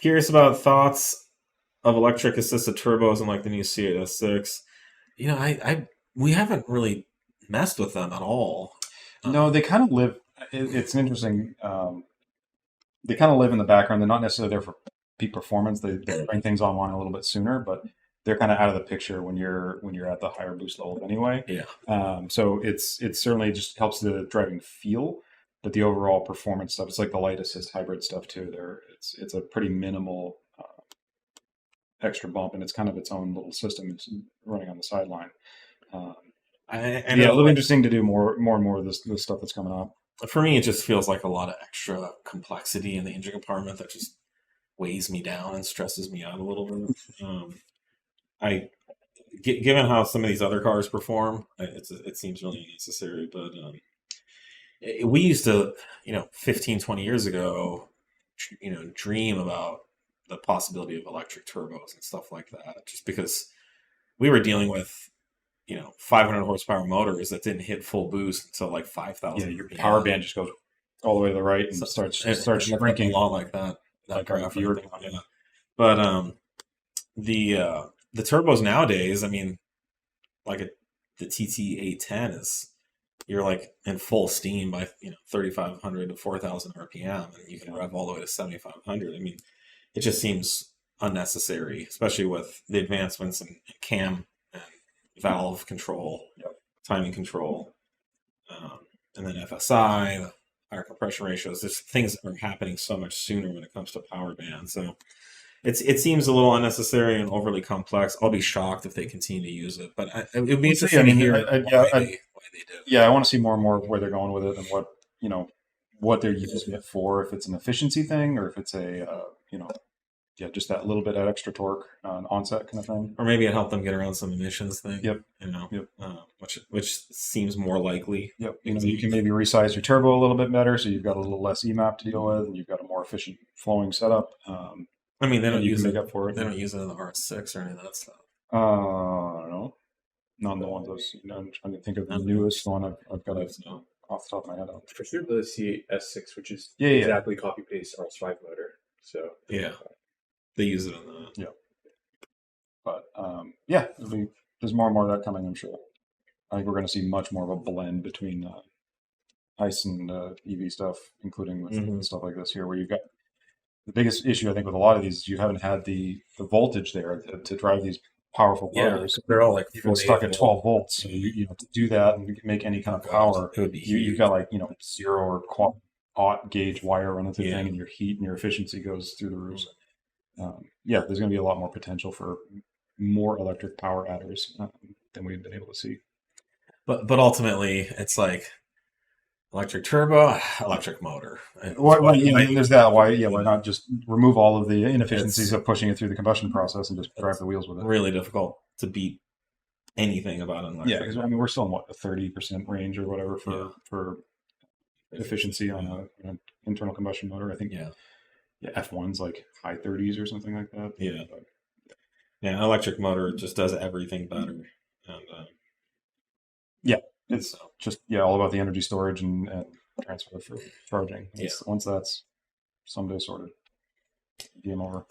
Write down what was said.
Curious about thoughts of electric assisted turbos in like the new C8 S6. We haven't really messed with them at all. No, they kind of live. It's interesting. They kind of live in the background. They're not necessarily there for peak performance. They bring things online a little bit sooner, but they're kind of out of the picture when you're at the higher boost levels anyway. Yeah. So it certainly just helps the driving feel, but the overall performance stuff, it's like the light assist hybrid stuff too. It's a pretty minimal extra bump, and it's kind of its own little system. It's running on the sideline. Um, I yeah, a know, little like, interesting to do more and more of this stuff that's coming up. for me, it just feels like a lot of extra complexity in the engine compartment that just weighs me down and stresses me out a little bit. I, given how some of these other cars perform, it seems really unnecessary. But we used to, 15, 20 years ago, dream about the possibility of electric turbos and stuff like that, just because we were dealing with 500 horsepower motors that didn't hit full boost until like Yeah, 5,000 your RPM. power band just goes all the way to the right and So, starts it looked shrinking. a lot like that Like on graph. viewer. Yeah. But the turbos nowadays, I mean, the TT810 is, you're like in full steam by 3,500 to 4,000 RPM, and you can rev all the way to 7,500. I mean, it just seems unnecessary, especially with the advancements in cam and valve control, timing control, and then FSI, the higher compression ratios. There's things are happening so much sooner when it comes to power band. So it seems a little unnecessary and overly complex. I'll be shocked if they continue to use it, but it would be interesting to hear why they do. Yeah, I want to see more and more of where they're going with it and what they're using it for. If it's an efficiency thing or if it's a just that little bit of extra torque on onset kind of thing. Or maybe it helped them get around some emissions thing. Yep. Yep. Which seems more likely. Yep. You can maybe resize your turbo a little bit better, so you've got a little less EMAP to deal with, and you've got a more efficient flowing setup. I mean, they don't use it. Make up for it. They don't use it in the RS6 or any of that stuff. I don't know. None of the ones I'm trying to think of the newest one. I've got it off the top of my head. For sure, the CS6, which is Yeah. exactly copy paste RS5 motor. So yeah, they use it on that. Yeah. But there's more and more of that coming, I'm sure. I think we're going to see much more of a blend between ICE and EV stuff, including with stuff like this here, where you've got the biggest issue, I think, with a lot of these is you haven't had the voltage there to drive these powerful motors. They're all like you've been stuck at 12 volts. So you to do that and make any kind of power, you've got like 0 or aught gauge wire running through the thing, and your heat and your efficiency goes through the roof. There's going to be a lot more potential for more electric power adders than we've been able to see. But ultimately, it's like electric turbo, electric motor. There's that. Why not just remove all of the inefficiencies of pushing it through the combustion process and just drive the wheels with it? Really difficult to beat anything about an electric. Yeah, because we're still in a 30% range or whatever for efficiency on an internal combustion motor. I think F1's like high 30s or something like that. Yeah, an electric motor just does everything better. And it's just all about the energy storage and transfer for charging. Once that's someday sorted, game over.